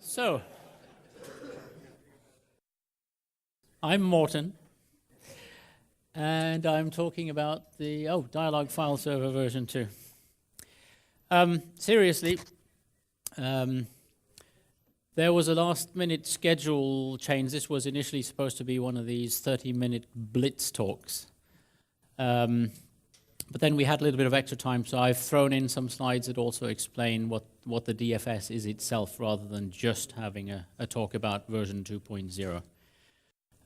So, I'm Morten, and I'm talking about the Dyalog file server version 2. Seriously, there was a last-minute schedule change. This was initially supposed to be one of these 30-minute blitz talks. But then we had a little bit of extra time, so I've thrown in some slides that also explain what the DFS is itself, rather than just having a talk about version 2.0.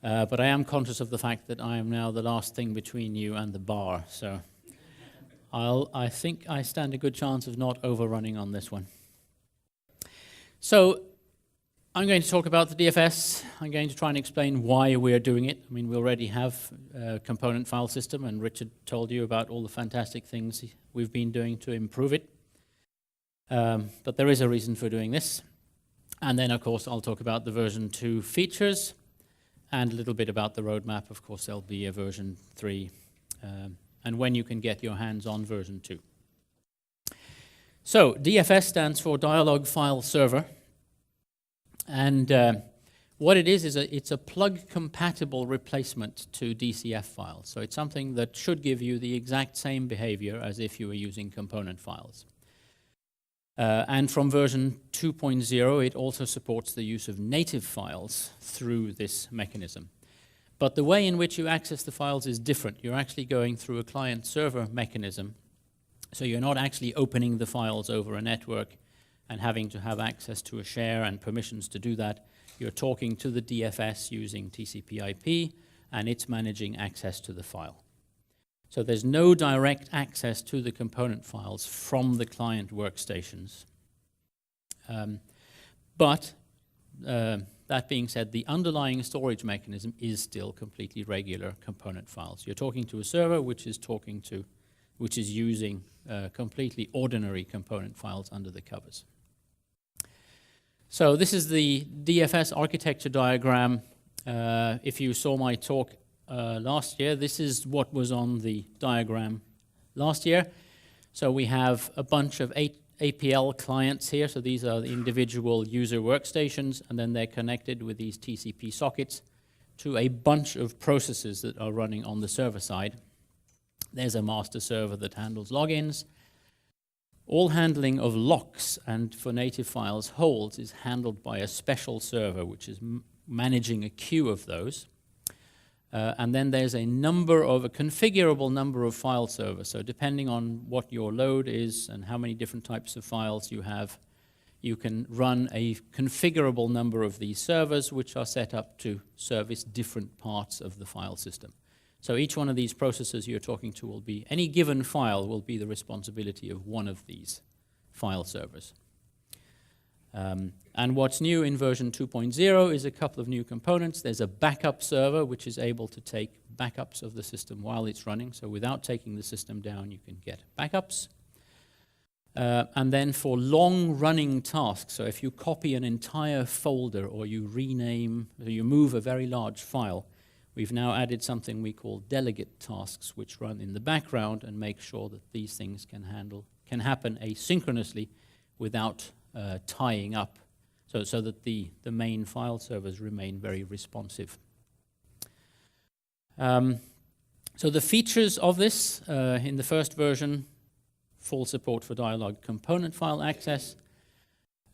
But I am conscious of the fact that I am now the last thing between you and the bar, so I think I stand a good chance of not overrunning on this one. So I'm going to talk about the DFS. I'm going to try and explain why we're doing it. I mean, we already have a component file system, and Richard told you about all the fantastic things we've been doing to improve it. But there is a reason for doing this. And then, of course, I'll talk about the version 2 features and a little bit about the roadmap. Of course, there'll be a version 3 and when you can get your hands on version 2. So DFS stands for Dyalog File Server. And what it is it's a plug-compatible replacement to DCF files. So it's something that should give you the exact same behavior as if you were using component files. And from version 2.0, it also supports the use of native files through this mechanism. But the way in which you access the files is different. You're actually going through a client-server mechanism. So you're not actually opening the files over a network and having to have access to a share and permissions to do that. You're talking to the DFS using TCP/IP, and it's managing access to the file. So there's no direct access to the component files from the client workstations. But that being said, the underlying storage mechanism is still completely regular component files. You're talking to a server which is using completely ordinary component files under the covers. So this is the DFS architecture diagram. If you saw my talk last year, this is what was on the diagram last year. So we have a bunch of APL clients here. So these are the individual user workstations, and then they're connected with these TCP sockets to a bunch of processes that are running on the server side. There's a master server that handles logins. All handling of locks and for native files holds is handled by a special server which is managing a queue of those. And then there's a configurable number of file servers. So depending on what your load is and how many different types of files you have, you can run a configurable number of these servers which are set up to service different parts of the file system. So each one of these processes you're talking to will be, any given file will be the responsibility of one of these file servers. And what's new in version 2.0 is a couple of new components. There's a backup server which is able to take backups of the system while it's running. So without taking the system down, you can get backups. And then for long-running tasks, so if you copy an entire folder or you rename, or you move a very large file, we've now added something we call delegate tasks, which run in the background and make sure that these things can happen asynchronously without tying up, so that the main file servers remain very responsive. So the features of this, in the first version, full support for Dyalog component file access.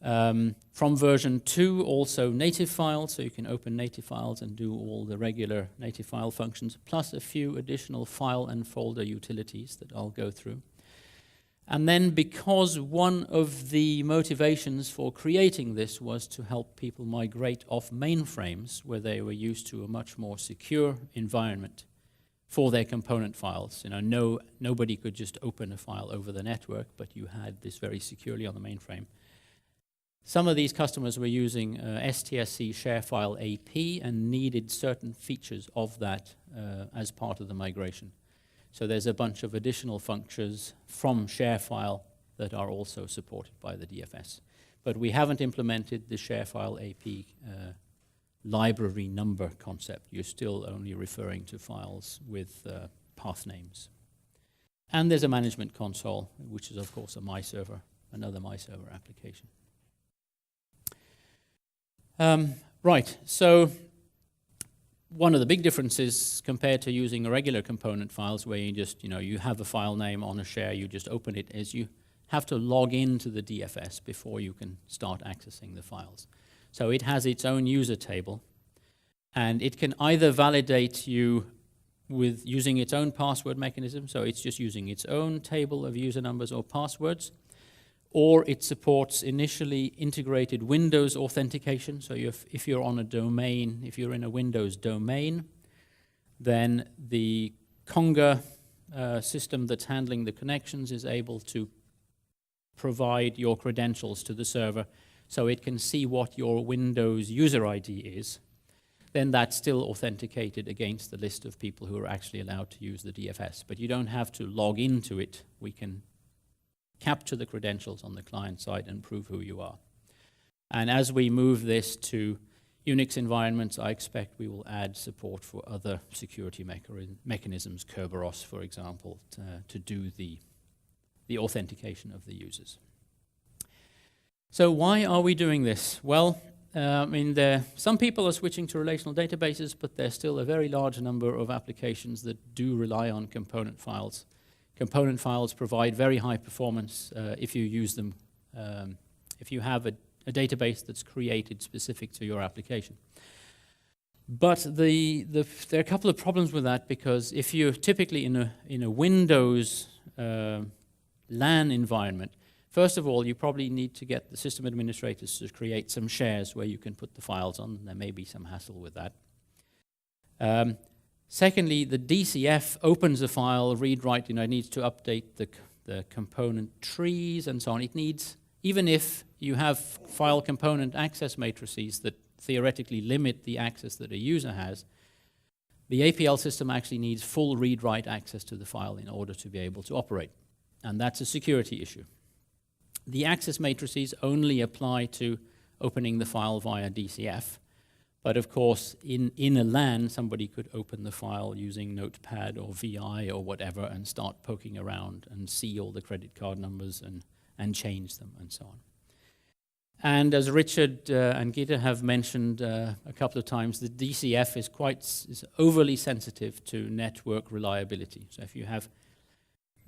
From version 2, also native files, so you can open native files and do all the regular native file functions, plus a few additional file and folder utilities that I'll go through. And then, because one of the motivations for creating this was to help people migrate off mainframes, where they were used to a much more secure environment for their component files. You know, nobody could just open a file over the network, but you had this very securely on the mainframe. Some of these customers were using STSC ShareFile AP and needed certain features of that as part of the migration. So there's a bunch of additional functions from ShareFile that are also supported by the DFS. But we haven't implemented the ShareFile AP library number concept. You're still only referring to files with path names. And there's a management console, which is, of course, a MyServer, another MyServer application. Right, so one of the big differences compared to using regular component files where you just, you have a file name on a share, you just open it, is you have to log into the DFS before you can start accessing the files. So it has its own user table, and it can either validate you with using its own password mechanism, so it's just using its own table of user numbers or passwords, or it supports initially integrated Windows authentication. So if you're on a domain, if you're in a Windows domain, then the Conga system that's handling the connections is able to provide your credentials to the server so it can see what your Windows user ID is. Then that's still authenticated against the list of people who are actually allowed to use the DFS. But you don't have to log into it. We can capture the credentials on the client side and prove who you are. And as we move this to Unix environments, I expect we will add support for other security mechanisms, Kerberos, for example, to do the authentication of the users. So why are we doing this? Well, some people are switching to relational databases, but there's still a very large number of applications that do rely on component files. Component files provide very high performance if you use them, if you have a database that's created specific to your application. But there are a couple of problems with that, because if you're typically in a Windows LAN environment, first of all, you probably need to get the system administrators to create some shares where you can put the files on. There may be some hassle with that. Secondly, the DCF opens a file, read-write, it needs to update the component trees and so on. It needs, even if you have file component access matrices that theoretically limit the access that a user has, the APL system actually needs full read-write access to the file in order to be able to operate. And that's a security issue. The access matrices only apply to opening the file via DCF. But of course, in a LAN, somebody could open the file using Notepad or VI or whatever and start poking around and see all the credit card numbers and change them and so on. And as Richard and Gitte have mentioned a couple of times, the DCF is overly sensitive to network reliability. So if you have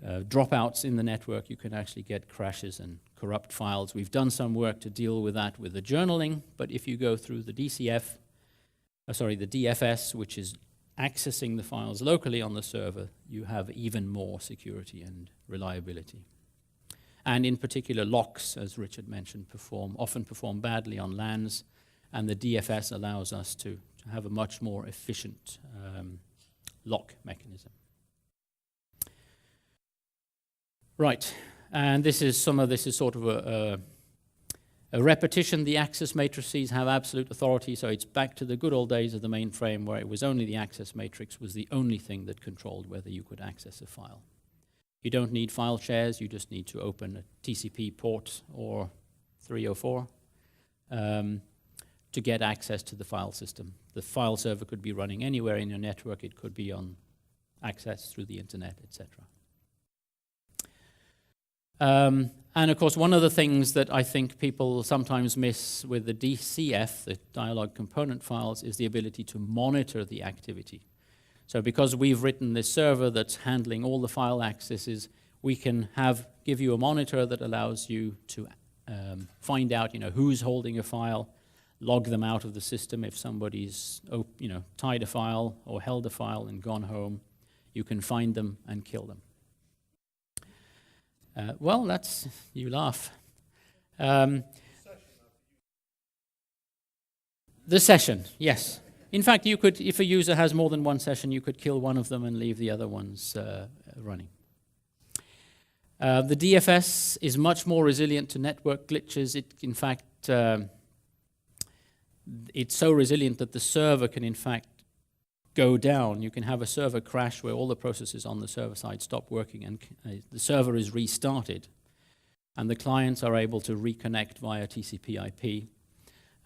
dropouts in the network, you can actually get crashes and corrupt files. We've done some work to deal with that with the journaling, but if you go through the DFS, which is accessing the files locally on the server, you have even more security and reliability. And in particular, locks, as Richard mentioned, often perform badly on LANs, and the DFS allows us to have a much more efficient lock mechanism. Right, and some of this is sort of a repetition. The access matrices have absolute authority, so it's back to the good old days of the mainframe where it was only the access matrix was the only thing that controlled whether you could access a file. You don't need file shares, you just need to open a TCP port or 304 to get access to the file system. The file server could be running anywhere in your network, it could be on access through the internet, etc. And of course, one of the things that I think people sometimes miss with the DCF, the Dyalog component files, is the ability to monitor the activity. So because we've written this server that's handling all the file accesses, we can give you a monitor that allows you to find out who's holding a file, log them out of the system. If somebody's tied a file or held a file and gone home, you can find them and kill them. Well, you laugh. The session, yes. In fact, you could, if a user has more than one session, you could kill one of them and leave the other ones running. The DFS is much more resilient to network glitches. In fact, it's so resilient that the server can, in fact, go down. You can have a server crash where all the processes on the server side stop working and the server is restarted. And the clients are able to reconnect via TCP/IP.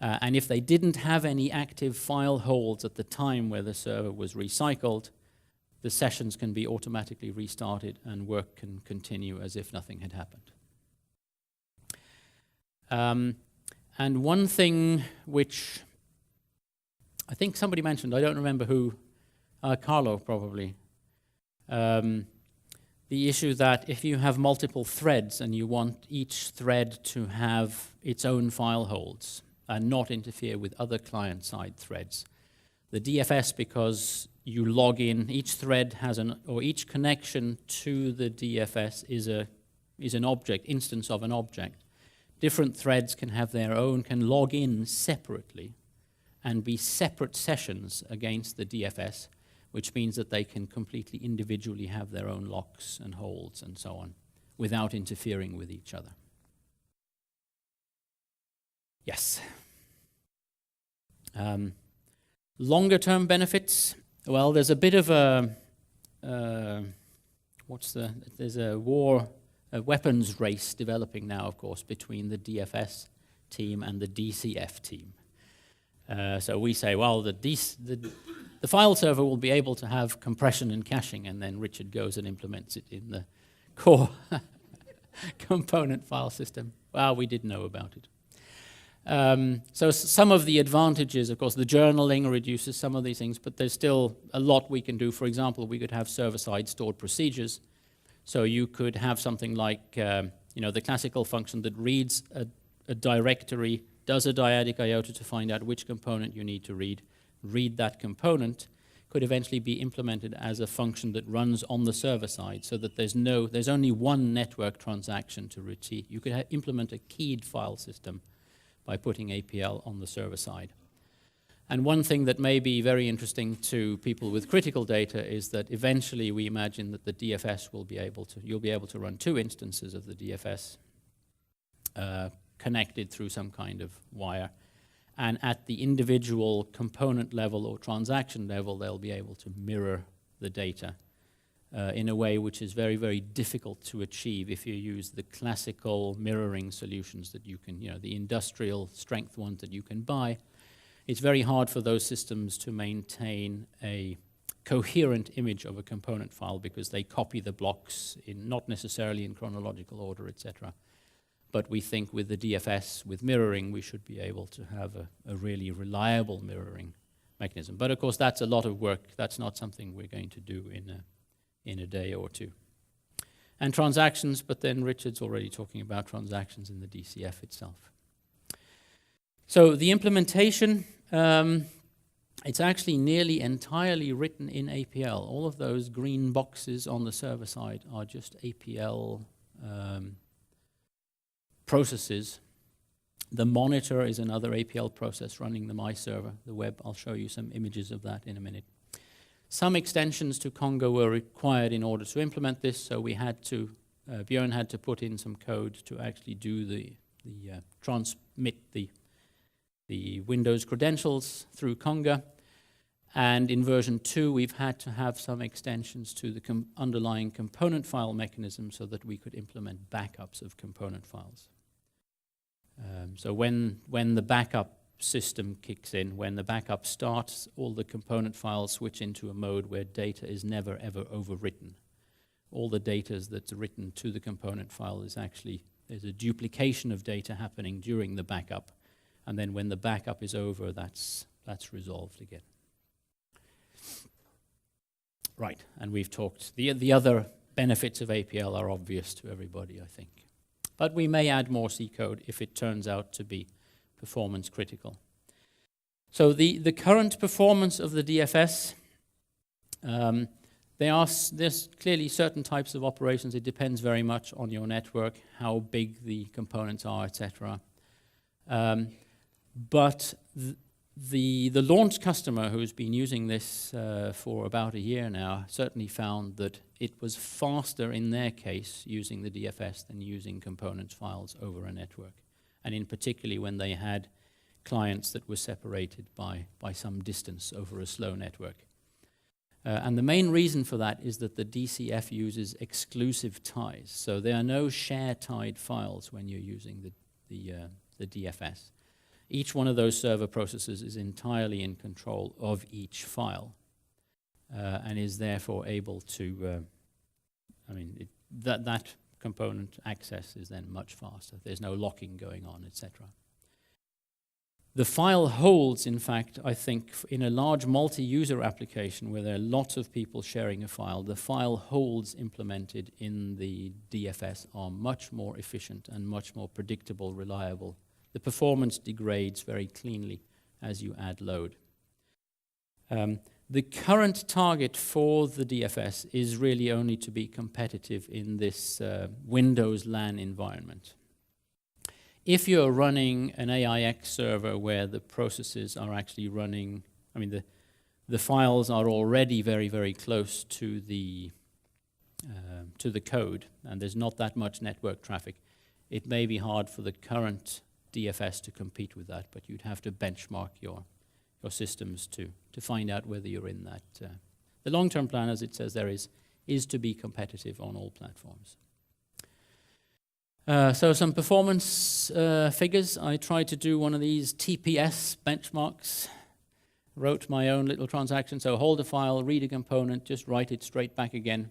And if they didn't have any active file holds at the time where the server was recycled, the sessions can be automatically restarted and work can continue as if nothing had happened. And one thing which I think somebody mentioned, I don't remember who, Carlo probably, the issue that if you have multiple threads and you want each thread to have its own file holds and not interfere with other client-side threads, the DFS, because you log in, each thread has or each connection to the DFS is an object, instance of an object. Different threads can have their own, can log in separately and be separate sessions against the DFS, which means that they can completely individually have their own locks and holds and so on without interfering with each other. Yes. Longer-term benefits. Well, there's a bit of a there's a weapons race developing now, of course, between the DFS team and the DCF team. So we say, well, the file server will be able to have compression and caching, and then Richard goes and implements it in the core component file system. Well, we did know about it. So some of the advantages, of course, the journaling reduces some of these things, but there's still a lot we can do. For example, we could have server-side stored procedures. So you could have something like, the classical function that reads a directory, does a dyadic IOTA to find out which component you need to read that component, could eventually be implemented as a function that runs on the server side, so that there's only one network transaction to retrieve. You could implement a keyed file system by putting APL on the server side. And one thing that may be very interesting to people with critical data is that eventually we imagine that the DFS you'll be able to run two instances of the DFS connected through some kind of wire. And at the individual component level or transaction level, they'll be able to mirror the data in a way which is very, very difficult to achieve if you use the classical mirroring solutions that you can, the industrial strength ones that you can buy. It's very hard for those systems to maintain a coherent image of a component file because they copy the blocks not necessarily in chronological order, etc. But we think with the DFS, with mirroring, we should be able to have a really reliable mirroring mechanism. But of course, that's a lot of work. That's not something we're going to do in a day or two. And transactions, but then Richard's already talking about transactions in the DCF itself. So the implementation, it's actually nearly entirely written in APL. All of those green boxes on the server side are just APL processes. The monitor is another APL process running the My Server, the web. I'll show you some images of that in a minute. Some extensions to Congo were required in order to implement this, so we had to, Björn had to put in some code to actually do the transmit the Windows credentials through Conga. And in version 2, we've had to have some extensions to the underlying component file mechanism so that we could implement backups of component files. So when the backup system kicks in, when the backup starts, all the component files switch into a mode where data is never ever overwritten. All the data that's written to the component file is actually, there's a duplication of data happening during the backup, and then when the backup is over, that's resolved again. Right, and we've talked, the other benefits of APL are obvious to everybody, I think. But we may add more C code if it turns out to be performance critical. So the current performance of the DFS, there's clearly certain types of operations. It depends very much on your network, how big the components are, etc. But the launch customer who's been using this for about a year now certainly found that it was faster in their case using the DFS than using components files over a network. And in particularly when they had clients that were separated by some distance over a slow network. And the main reason for that is that the DCF uses exclusive ties. So there are no share-tied files when you're using the DFS. Each one of those server processes is entirely in control of each file and is therefore able to, that component access is then much faster. There's no locking going on, etc. The file holds, in fact, I think, in a large multi-user application where there are lots of people sharing a file, the file holds implemented in the DFS are much more efficient and much more predictable, reliable. The performance degrades very cleanly as you add load. The current target for the DFS is really only to be competitive in this Windows LAN environment. If you're running an AIX server where the processes are actually running, I mean, the files are already very, very close to the code, and there's not that much network traffic, it may be hard for the current DFS to compete with that, but you'd have to benchmark your systems to find out whether you're in that. The long-term plan, as it says there, is to be competitive on all platforms. So some performance figures. I tried to do one of these TPS benchmarks, wrote my own little transaction. So hold a file, read a component, just write it straight back again,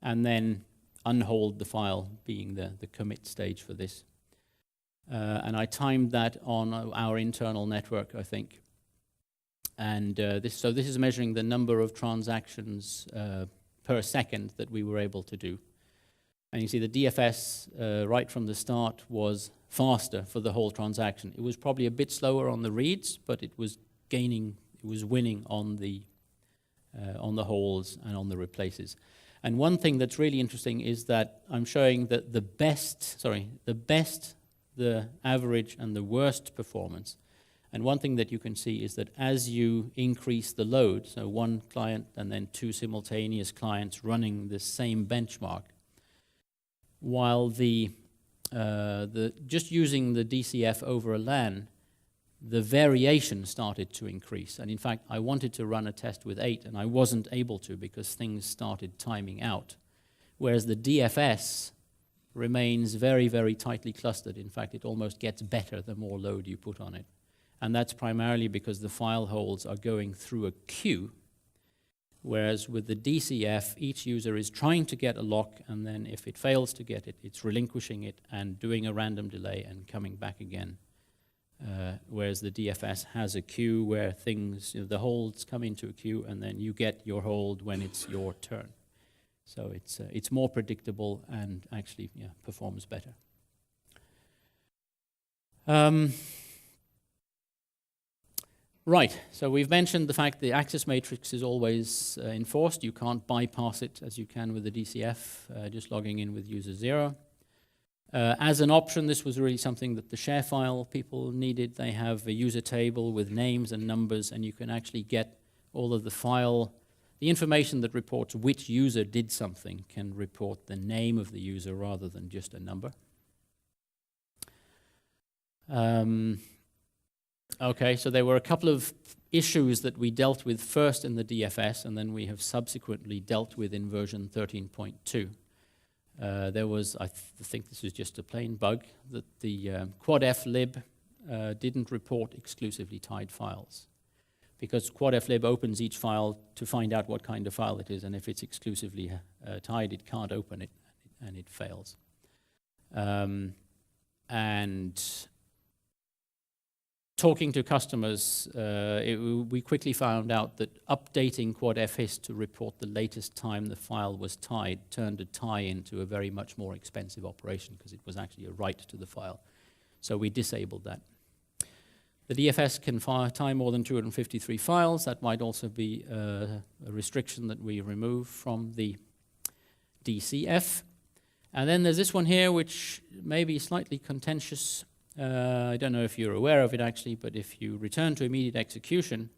and then unhold the file, being the commit stage for this. And I timed that on our internal network, I think. And this is measuring the number of transactions per second that we were able to do. And you see the DFS right from the start was faster for the whole transaction. It was probably a bit slower on the reads, but it was winning on the holds and on the replaces. And one thing that's really interesting is that I'm showing that the best, the average, and the worst performance. And one thing that you can see is that as you increase the load, so one client and then two simultaneous clients running the same benchmark, while just using the DCF over a LAN, the variation started to increase. And in fact, I wanted to run a test with 8, and I wasn't able to because things started timing out. Whereas the DFS remains very, very tightly clustered. In fact, it almost gets better the more load you put on it. And that's primarily because the file holds are going through a queue, whereas with the DCF, each user is trying to get a lock, and then if it fails to get it, it's relinquishing it and doing a random delay and coming back again. Whereas the DFS has a queue where things, the holds come into a queue, and then you get your hold when it's your turn. So it's more predictable and actually performs better. Right, so we've mentioned the fact the access matrix is always enforced. You can't bypass it as you can with the DCF, just logging in with user 0. As an option, this was really something that the ShareFile people needed. They have a user table with names and numbers, and you can actually get all of the information that reports which user did something can report the name of the user rather than just a number. Okay, so there were a couple of issues that we dealt with first in the DFS, and then we have subsequently dealt with in version 13.2. There was, I think this was just a plain bug, that the quadflib didn't report exclusively tied files. Because quadflib opens each file to find out what kind of file it is, and if it's exclusively tied, it can't open it, and it fails. And talking to customers, we quickly found out that updating quadfhist to report the latest time the file was tied turned a tie into a very much more expensive operation because it was actually a write to the file. So we disabled that. The DFS can tie more than 253 files. That might also be a restriction that we remove from the DCF. And then there's this one here, which may be slightly contentious. I don't know if you're aware of it actually, but if you return to immediate execution,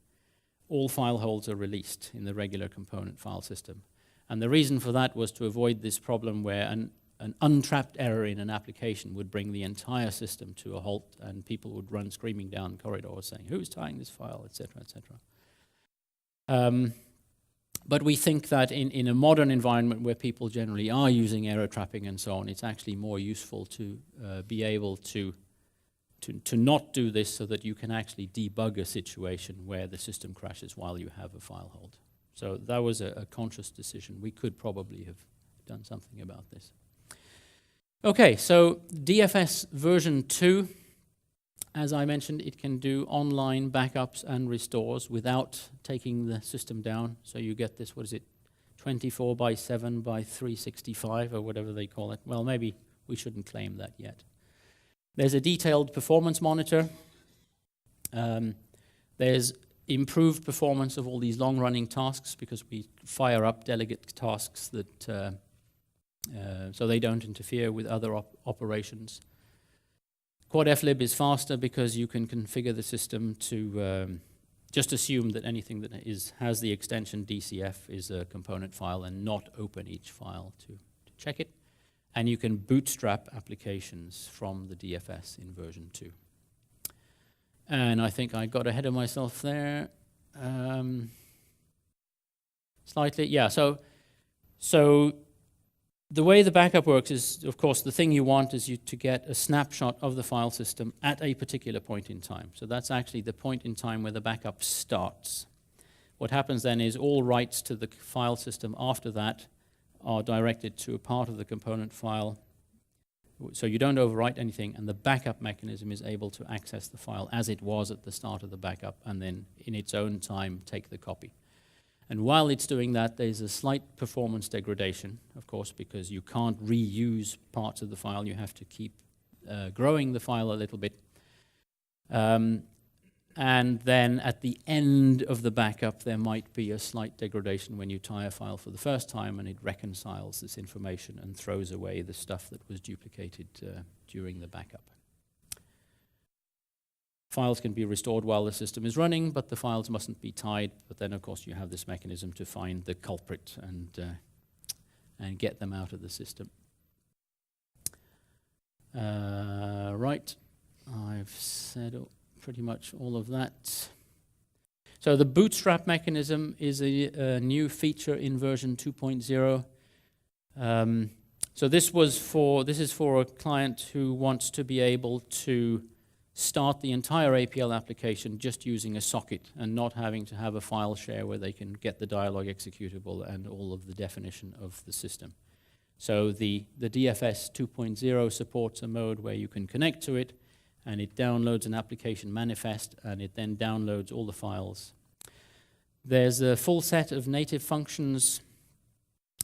all file holds are released in the regular component file system. And the reason for that was to avoid this problem where an untrapped error in an application would bring the entire system to a halt, and people would run screaming down corridors saying, who's tying this file, etc., etc. But we think that in a modern environment where people generally are using error trapping and so on, it's actually more useful to be able to not do this so that you can actually debug a situation where the system crashes while you have a file hold. So that was a conscious decision. We could probably have done something about this. Okay, so DFS version 2 as I mentioned, it can do online backups and restores without taking the system down. So you get this, what is it, 24 by 7 by 365 or whatever they call it. Well, maybe we shouldn't claim that yet. There's a detailed performance monitor. There's improved performance of all these long-running tasks because we fire up delegate tasks that so they don't interfere with other operations. Quad flib is faster because you can configure the system to just assume that anything that has the extension DCF is a component file and not open each file to check it. And you can bootstrap applications from the DFS in version 2. And I think I got ahead of myself there slightly. Yeah, so the way the backup works is, of course, the thing you want is to get a snapshot of the file system at a particular point in time. So that's actually the point in time where the backup starts. What happens then is all writes to the file system after that are directed to a part of the component file. So you don't overwrite anything, and the backup mechanism is able to access the file as it was at the start of the backup, and then in its own time take the copy. And while it's doing that, there's a slight performance degradation, of course, because you can't reuse parts of the file. You have to keep growing the file a little bit. And then at the end of the backup, there might be a slight degradation when you tie a file for the first time, and it reconciles this information and throws away the stuff that was duplicated during the backup. Files can be restored while the system is running, but the files mustn't be tied. But then, of course, you have this mechanism to find the culprit and get them out of the system. Right, I've said pretty much all of that. So the bootstrap mechanism is a new feature in version 2.0. So this is for a client who wants to be able to start the entire APL application just using a socket and not having to have a file share where they can get the Dyalog executable and all of the definition of the system. So the DFS 2.0 supports a mode where you can connect to it, and it downloads an application manifest, and it then downloads all the files. There's a full set of native functions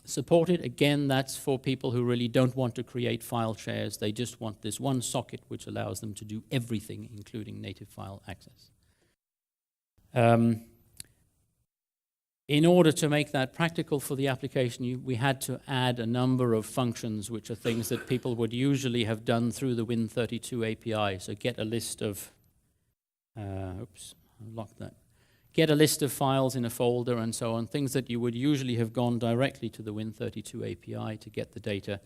supported. Again, that's for people who really don't want to create file shares. They just want this one socket which allows them to do everything, including native file access. In order to make that practical for the application, we had to add a number of functions, which are things that people would usually have done through the Win32 API. So get a list of, oops, I locked that. Get a list of files in a folder and so on, things that you would usually have gone directly to the Win32 API to get the data.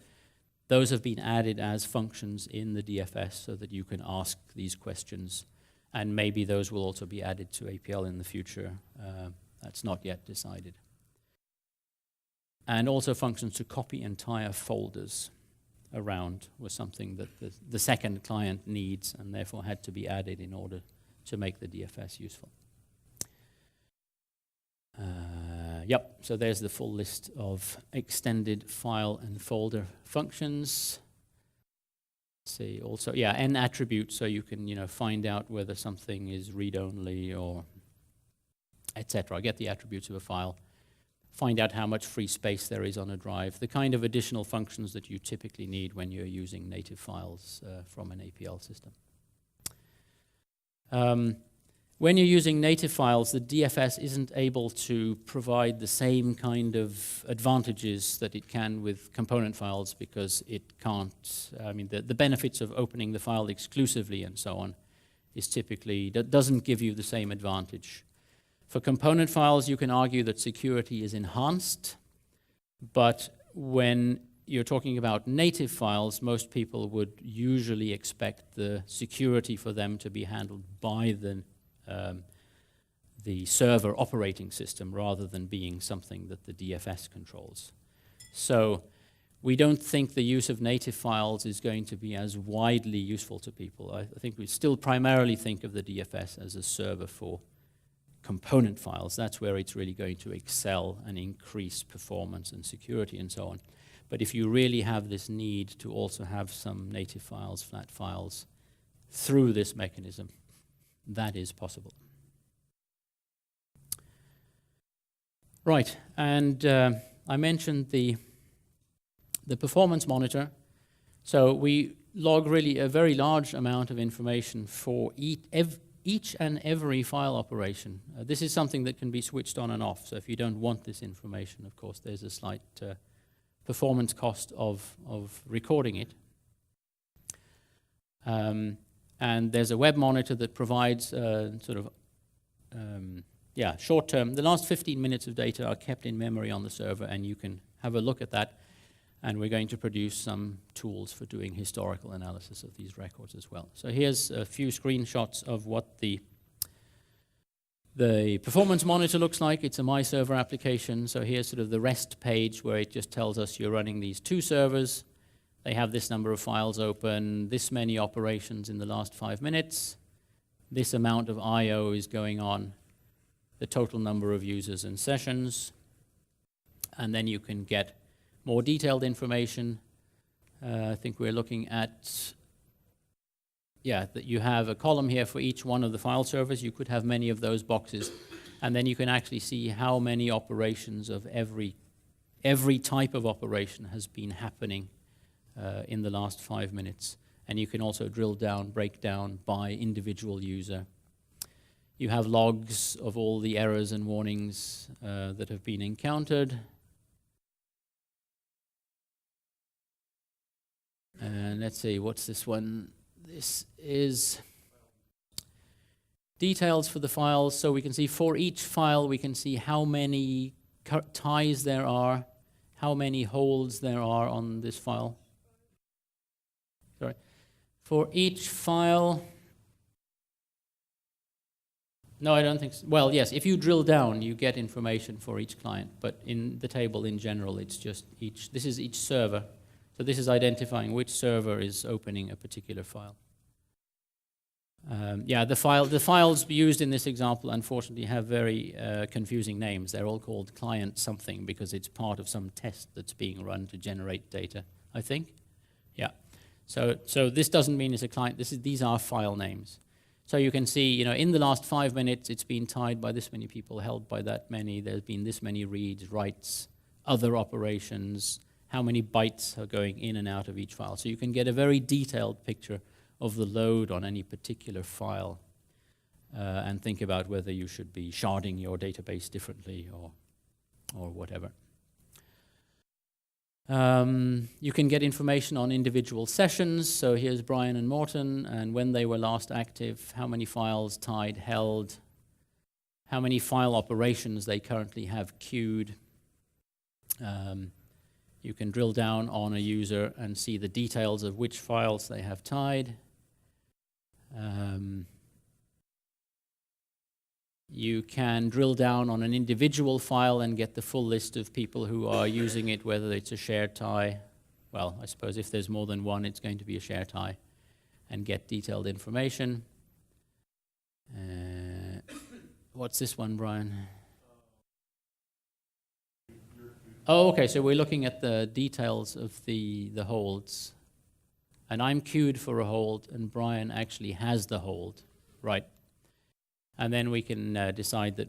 Those have been added as functions in the DFS so that you can ask these questions, and maybe those will also be added to APL in the future. That's not yet decided. And also functions to copy entire folders around was something that the second client needs and therefore had to be added in order to make the DFS useful. Yep, so there's the full list of extended file and folder functions. Let's see, also, yeah, n attributes, so you can, find out whether something is read-only or etc. Get the attributes of a file, find out how much free space there is on a drive, the kind of additional functions that you typically need when you're using native files from an APL system. When you're using native files, the DFS isn't able to provide the same kind of advantages that it can with component files because it can't, the benefits of opening the file exclusively and so on is typically, that doesn't give you the same advantage. For component files, you can argue that security is enhanced, but when you're talking about native files, most people would usually expect the security for them to be handled by the server operating system rather than being something that the DFS controls. So we don't think the use of native files is going to be as widely useful to people. I think we still primarily think of the DFS as a server for component files. That's where it's really going to excel and increase performance and security and so on. But if you really have this need to also have some native files, flat files, through this mechanism. That is possible. Right, and I mentioned the performance monitor. So we log really a very large amount of information for each and every file operation. This is something that can be switched on and off. So if you don't want this information, of course, there's a slight performance cost of recording it. And there's a web monitor that provides short term. The last 15 minutes of data are kept in memory on the server, and you can have a look at that. And we're going to produce some tools for doing historical analysis of these records as well. So here's a few screenshots of what the performance monitor looks like. It's a My Server application. So here's sort of the REST page where it just tells us you're running these two servers. They have this number of files open, this many operations in the last 5 minutes, this amount of I/O is going on, the total number of users and sessions, and then you can get more detailed information. I think we're looking at, that you have a column here for each one of the file servers. You could have many of those boxes, and then you can actually see how many operations of every type of operation has been happening in the last 5 minutes. And you can also drill down, break down by individual user. You have logs of all the errors and warnings that have been encountered. And let's see, what's this one? This is details for the files. So we can see for each file, we can see how many ties there are, how many holds there are on this file. Sorry. For each file, no, I don't think so. Well, yes, if you drill down, you get information for each client. But in the table in general, it's just this is each server. So this is identifying which server is opening a particular file. The files used in this example, unfortunately, have very confusing names. They're all called client something because it's part of some test that's being run to generate data, I think. Yeah. So this doesn't mean it's a client. These are file names. So you can see, in the last 5 minutes, it's been tied by this many people, held by that many. There's been this many reads, writes, other operations, how many bytes are going in and out of each file. So you can get a very detailed picture of the load on any particular file and think about whether you should be sharding your database differently or whatever. You can get information on individual sessions. So here's Brian and Morten, and when they were last active, how many files tied, held, how many file operations they currently have queued. You can drill down on a user and see the details of which files they have tied. You can drill down on an individual file and get the full list of people who are using it, whether it's a shared tie. Well, I suppose if there's more than one, it's going to be a shared tie, and get detailed information. What's this one, Brian? Oh, okay, so we're looking at the details of the holds. And I'm queued for a hold, and Brian actually has the hold, right? And then we can decide that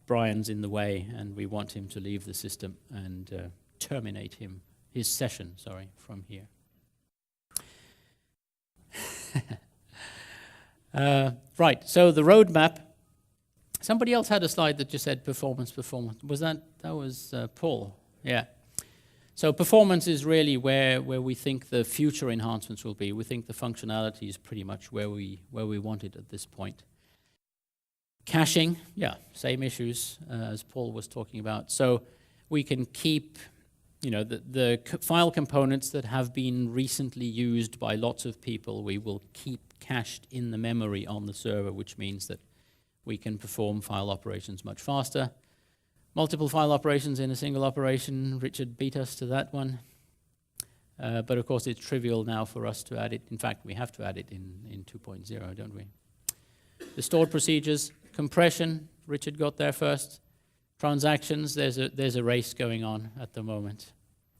Brian's in the way, and we want him to leave the system and terminate his session, from here. Right, so the roadmap. Somebody else had a slide that just said performance. Was that was Paul? Yeah. So performance is really where we think the future enhancements will be. We think the functionality is pretty much where we want it at this point. Caching, same issues as Paul was talking about. So we can keep, the file components that have been recently used by lots of people, we will keep cached in the memory on the server, which means that we can perform file operations much faster. Multiple file operations in a single operation. Richard beat us to that one. But of course, it's trivial now for us to add it. In fact, we have to add it in 2.0, don't we? The stored procedures, compression, Richard got there first. Transactions, there's a race going on at the moment.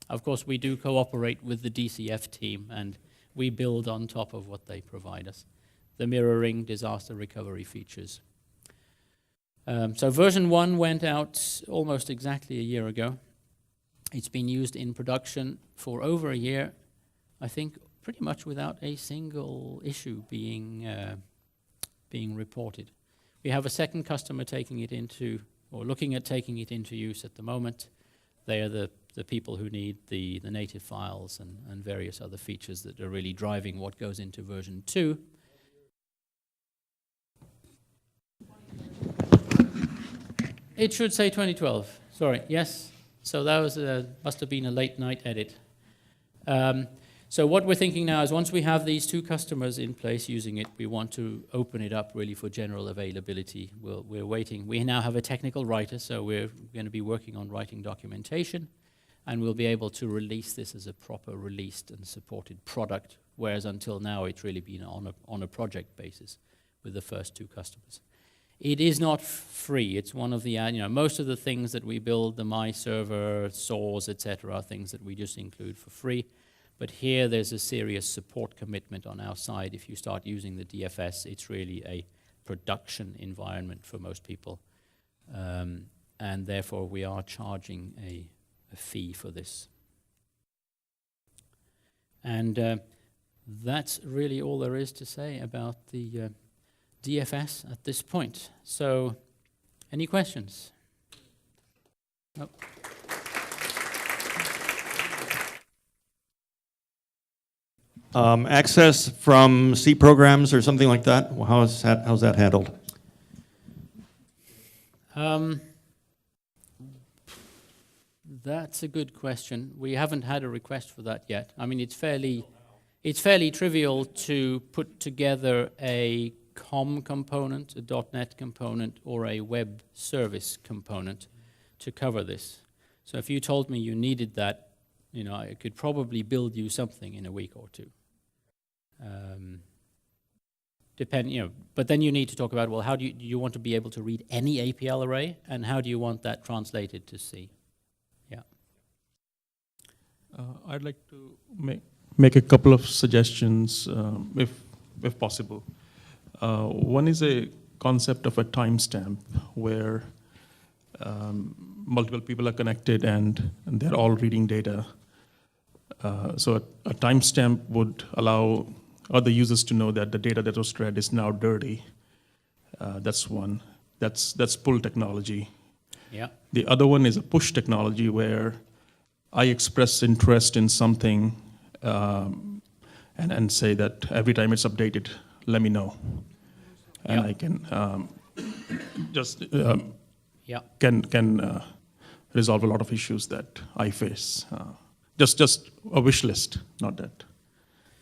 Of course, we do cooperate with the DCF team, and we build on top of what they provide us. The mirroring, disaster recovery features. So version 1 went out almost exactly a year ago. It's been used in production for over a year, I think pretty much without a single issue being reported. We have a second customer taking it into, or looking at taking it into use at the moment. They are the people who need the native files and various other features that are really driving what goes into version 2. It should say 2012. Sorry, yes. So that was must have been a late night edit. So what we're thinking now is once we have these 2 customers in place using it, we want to open it up really for general availability. We're waiting. We now have a technical writer, so we're going to be working on writing documentation, and we'll be able to release this as a proper released and supported product, whereas until now it's really been on a project basis with the first 2 customers. It is not free. It's one of the, most of the things that we build, the My Server, SOARs, etc., are things that we just include for free. But here there's a serious support commitment on our side. If you start using the DFS, it's really a production environment for most people. And therefore we are charging a fee for this. And that's really all there is to say about the DFS at this point. So, any questions? Nope. Access from C programs or something like that? How's that handled? That's a good question. We haven't had a request for that yet. I mean, it's fairly trivial to put together a COM component, a .NET component, or a web service component to cover this. So if you told me you needed that, I could probably build you something in a week or 2. But then you need to talk about, well, how do you want to be able to read any APL array, and how do you want that translated to C? Yeah. I'd like to make a couple of suggestions, if possible. One is a concept of a timestamp where multiple people are connected and they're all reading data. So a timestamp would allow other users to know that the data that was read is now dirty. That's one. That's pull technology. Yeah. The other one is a push technology where I express interest in something and say that every time it's updated, let me know. And I can can resolve a lot of issues that I face. Just a wish list, not that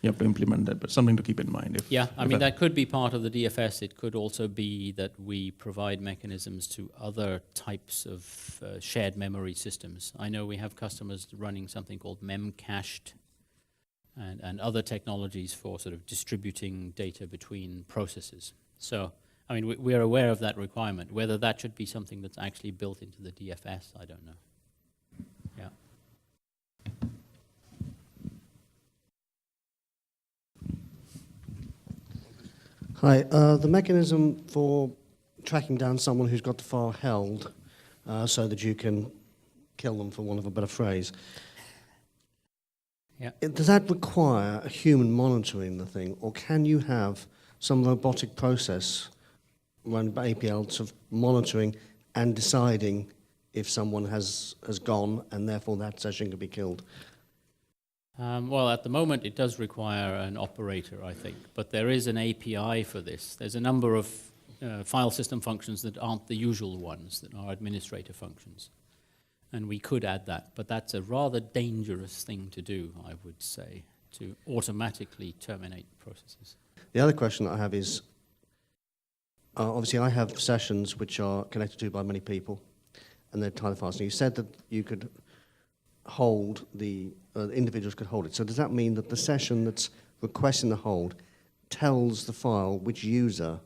you have to implement that, but something to keep in mind. I mean, that could be part of the DFS. It could also be that we provide mechanisms to other types of shared memory systems. I know we have customers running something called memcached and other technologies for sort of distributing data between processes. So, I mean, we're aware of that requirement. Whether that should be something that's actually built into the DFS, I don't know. Yeah. Hi. The mechanism for tracking down someone who's got the file held so that you can kill them, for want of a better phrase. Yeah. Does that require a human monitoring the thing, or can you have some robotic process run by APL of monitoring and deciding if someone has gone and therefore that session can be killed? Well, at the moment it does require an operator, I think, but there is an API for this. There's a number of file system functions that aren't the usual ones, that are administrator functions. And we could add that, but that's a rather dangerous thing to do, I would say, to automatically terminate processes. The other question I have is, obviously I have sessions which are connected to by many people, and they're time fast. And you said that you could hold the individuals could hold it. So does that mean that the session that's requesting the hold tells the file which user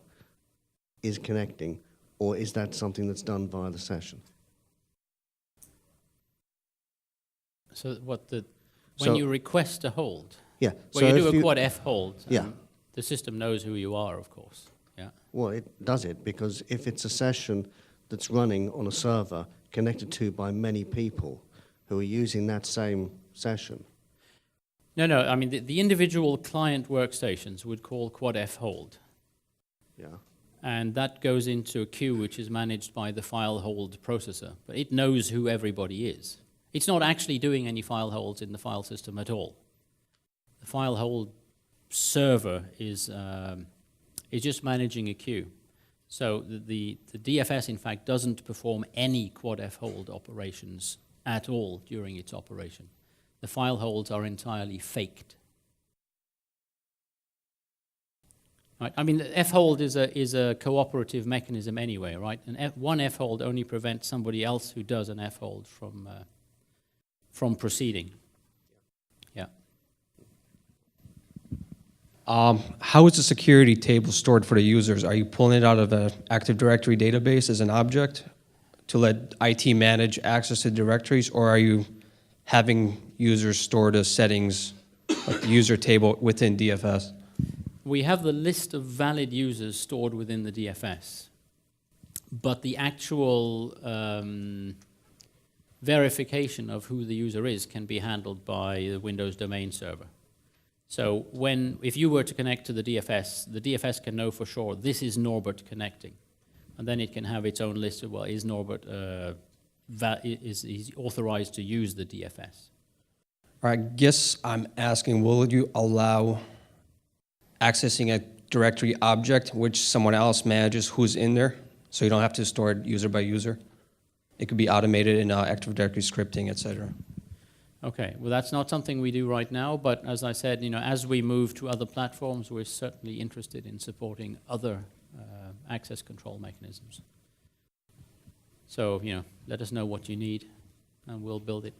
is connecting, or is that something that's done via the session? So when you request a hold? Yeah. Well, you do if a quad F hold. Yeah. The system knows who you are, of course. Yeah. Well, it does it because if it's a session that's running on a server connected to by many people who are using that same session. No, I mean, the individual client workstations would call quad F hold. Yeah. And that goes into a queue which is managed by the file hold processor. But it knows who everybody is. It's not actually doing any file holds in the file system at all. The file hold server is just managing a queue. So the DFS, in fact, doesn't perform any quad F hold operations at all during its operation. The file holds are entirely faked. Right? I mean, the F hold is a cooperative mechanism anyway, right? And one F hold only prevents somebody else who does an F hold from proceeding. Yeah. How is the security table stored for the users? Are you pulling it out of an Active Directory database as an object to let IT manage access to directories, or are you having users stored as settings, like the user table within DFS? We have the list of valid users stored within the DFS, but the actual verification of who the user is can be handled by the Windows domain server. So if you were to connect to the DFS can know for sure this is Norbert connecting, and then it can have its own list of, well, is Norbert is authorized to use the DFS? I guess I'm asking, will you allow accessing a directory object which someone else manages who's in there, so you don't have to store it user by user? It could be automated in Active Directory scripting, etc. Okay, well, that's not something we do right now, but as I said, as we move to other platforms, we're certainly interested in supporting other access control mechanisms. So, let us know what you need, and we'll build it.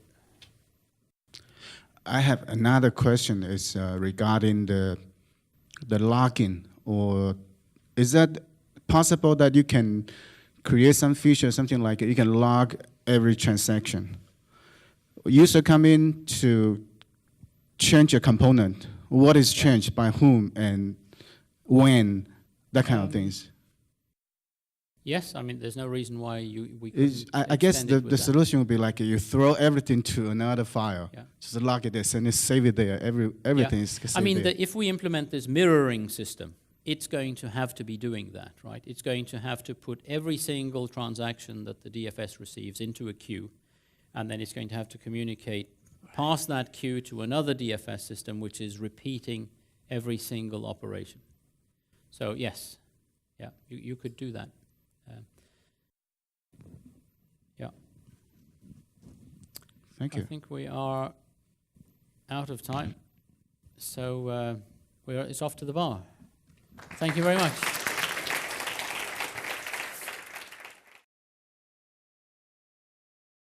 I have another question. Is regarding the login, or is that possible that you can create some feature, something like you can log every transaction? User come in to change a component. What is changed by whom and when? That kind of things. Yes, I mean, there's no reason why we couldn't I guess extend it the with that. solution would be like you throw everything to another file, Yeah. just log it there, and it save it there. Everything is saved I mean, there. if we implement this mirroring system, it's going to have to be doing that, right? It's going to have to put every single transaction that the DFS receives into a queue, and then it's going to have to communicate past that queue to another DFS system, which is repeating every single operation. So yes, yeah, you could do that. Yeah. Thank you. I think we are out of time, so it's off to the bar. Thank you very much.